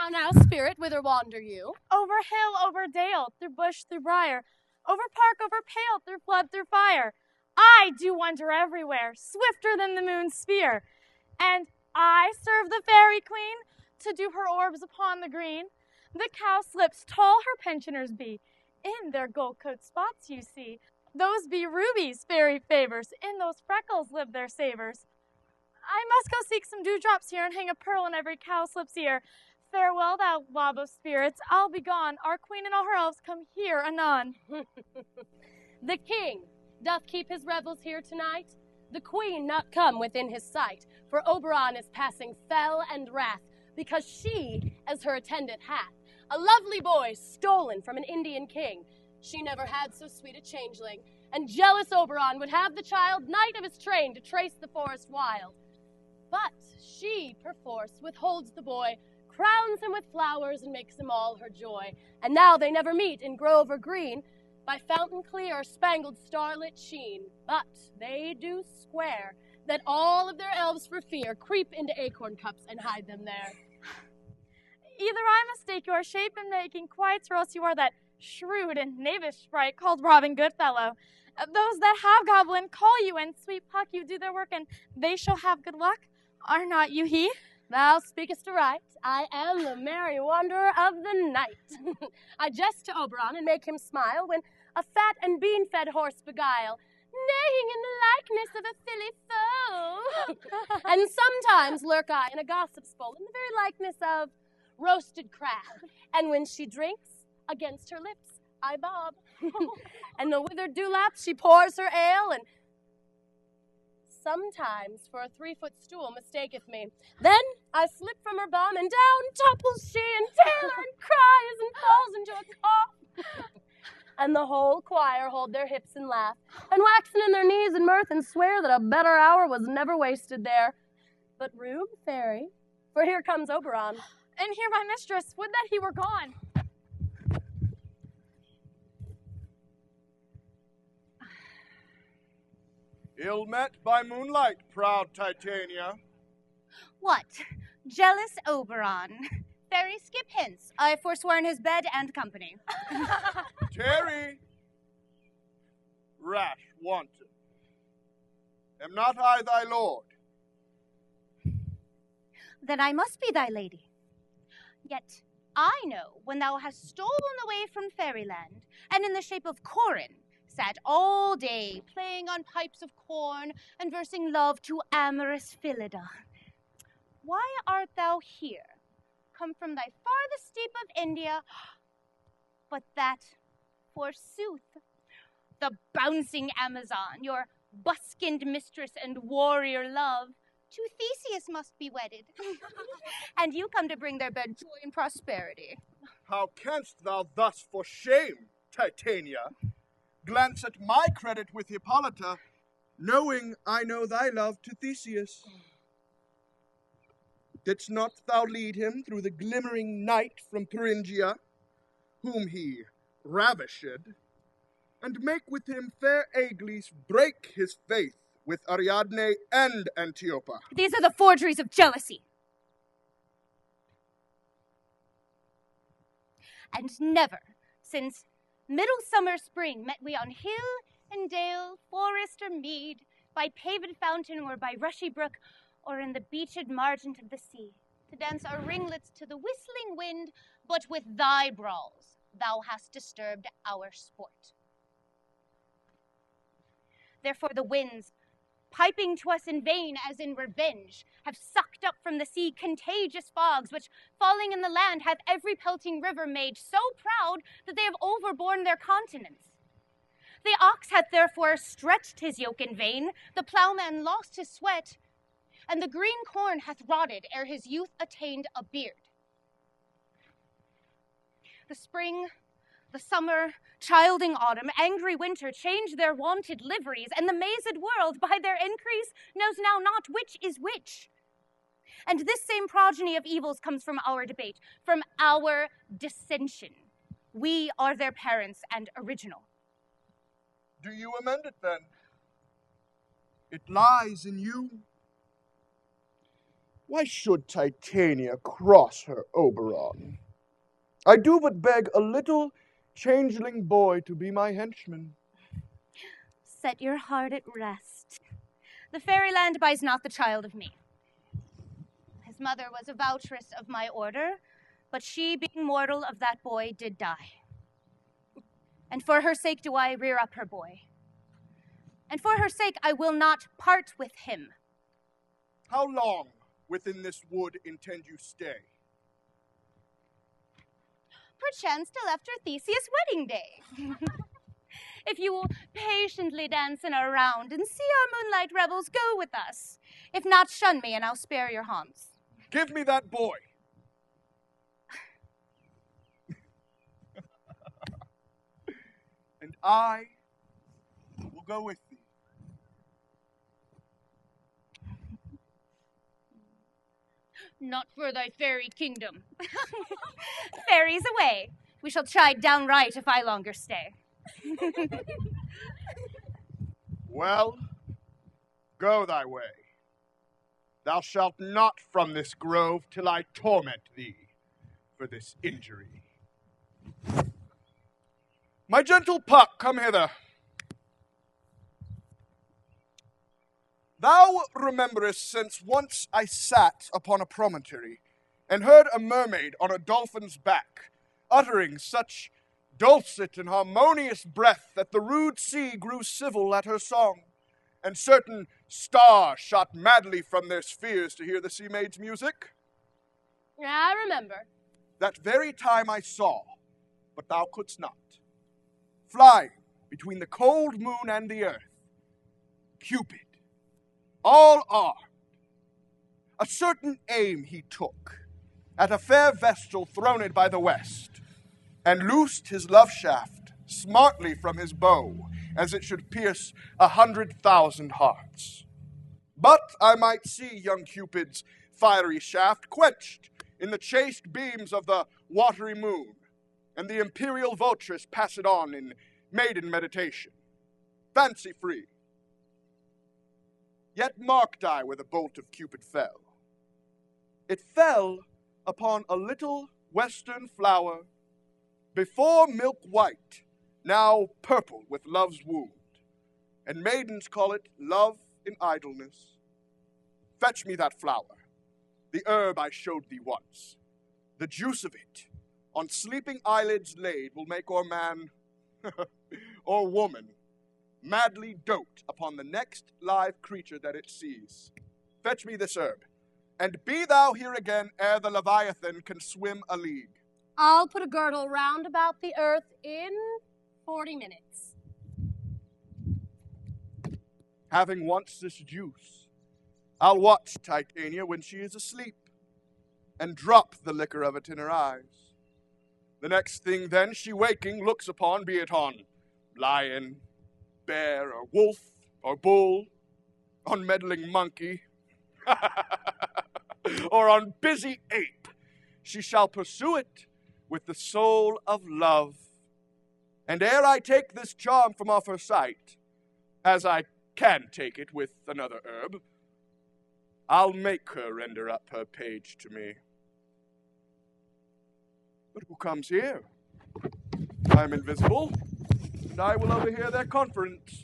How now, spirit, whither wander you? Over hill, over dale, through bush, through briar, over park, over pale, through flood, through fire. I do wander everywhere, swifter than the moon's sphere. And I serve the fairy queen to do her orbs upon the green. The cowslips tall her pensioners be, in their gold coat spots you see. Those be rubies, fairy favors, in those freckles live their savors. I must go seek some dewdrops here and hang a pearl in every cowslip's ear. Farewell, thou lob of spirits, I'll be gone. Our queen and all her elves come here anon. The king doth keep his revels here tonight, the queen not come within his sight, for Oberon is passing fell and wrath, because she, as her attendant hath, a lovely boy stolen from an Indian king. She never had so sweet a changeling, and jealous Oberon would have the child knight of his train to trace the forest wild. But she, perforce, withholds the boy, crowns him with flowers, and makes him all her joy. And now they never meet in grove or green, by fountain clear or spangled starlit sheen. But they do swear that all of their elves for fear creep into acorn cups and hide them there. Either I mistake your shape in making quite, or else you are that shrewd and knavish sprite called Robin Goodfellow. Those that have goblin call you, and sweet Puck you do their work, and they shall have good luck. Are not you he? Thou speakest aright. I am the merry wanderer of the night. I jest to Oberon and make him smile when a fat and bean-fed horse beguile, neighing in the likeness of a filly foe. And sometimes lurk I in a gossip's bowl in the very likeness of roasted crab. And when she drinks, against her lips I bob. And the withered dewlaps she pours her ale, and sometimes for a 3-foot stool mistaketh me. Then I slip from her bum, and down topples she, and Taylor and cries, and falls into a cough. And the whole choir hold their hips and laugh, and waxen in their knees in mirth, and swear that a better hour was never wasted there. But room, fairy, for here comes Oberon. And here my mistress, would that he were gone. Ill met by moonlight, proud Titania. What? Jealous Oberon. Fairy, skip hence. I forsworn his bed and company. Tarry, rash, wanton. Am not I thy lord? Then I must be thy lady. Yet I know when thou hast stolen away from fairyland, and in the shape of Corin, sat all day playing on pipes of corn and versing love to amorous Phillida. Why art thou here, come from thy farthest steep of India, but that, forsooth, the bouncing Amazon, your buskined mistress and warrior love, to Theseus must be wedded. And you come to bring their bed joy and prosperity. How canst thou thus for shame, Titania, glance at my credit with Hippolyta, knowing I know thy love to Theseus? Didst not thou lead him through the glimmering night from Thuringia, whom he ravished, and make with him fair Aeglus break his faith with Ariadne and Antiopa? These are the forgeries of jealousy. And never, since midsummer spring, met we on hill and dale, forest or mead, by paved fountain or by rushy brook, or in the beached margent of the sea, to dance our ringlets to the whistling wind, but with thy brawls thou hast disturbed our sport. Therefore the winds, piping to us in vain as in revenge, have sucked up from the sea contagious fogs, which, falling in the land, hath every pelting river made so proud that they have overborne their continents. The ox hath therefore stretched his yoke in vain, the ploughman lost his sweat, and the green corn hath rotted ere his youth attained a beard. The spring, the summer, childing autumn, angry winter change their wonted liveries, and the mazed world, by their increase, knows now not which is which. And this same progeny of evils comes from our debate, from our dissension. We are their parents and original. Do you amend it then? It lies in you. Why should Titania cross her Oberon? I do but beg a little changeling boy to be my henchman. Set your heart at rest. The fairyland buys not the child of me. His mother was a voutress of my order, but she, being mortal of that boy, did die. And for her sake do I rear up her boy. And for her sake I will not part with him. How long within this wood intend you stay? Perchance till after Theseus' wedding day. If you will patiently dance in our round and see our moonlight revels, go with us. If not, shun me and I'll spare your haunts. Give me that boy. And I will go with thee. Not for thy fairy kingdom. Fairies away. We shall chide downright if I longer stay. Well, go thy way. Thou shalt not from this grove till I torment thee for this injury. My gentle Puck, come hither. Thou rememberest since once I sat upon a promontory, and heard a mermaid on a dolphin's back, uttering such dulcet and harmonious breath that the rude sea grew civil at her song, and certain stars shot madly from their spheres to hear the sea maid's music? I remember. That very time I saw, but thou couldst not, flying between the cold moon and the earth, Cupid, all armed. A certain aim he took at a fair vestal throned by the west, and loosed his love shaft smartly from his bow, as it should pierce 100,000 hearts. But I might see young Cupid's fiery shaft quenched in the chaste beams of the watery moon, and the imperial votress pass it on in maiden meditation, fancy free. Yet marked I where the bolt of Cupid fell. It fell upon a little western flower, before milk white, now purple with love's wound, and maidens call it love in idleness. Fetch me that flower, the herb I showed thee once. The juice of it, on sleeping eyelids laid, will make or man or woman madly dote upon the next live creature that it sees. Fetch me this herb, and be thou here again ere the Leviathan can swim a league. I'll put a girdle round about the earth in 40 minutes. Having once this juice, I'll watch Titania when she is asleep, and drop the liquor of it in her eyes. The next thing then she waking looks upon, be it on lion, bear, or wolf, or bull, on meddling monkey, or on busy ape, she shall pursue it with the soul of love. And ere I take this charm from off her sight, as I can take it with another herb, I'll make her render up her page to me. But who comes here? I am invisible, and I will overhear their conference.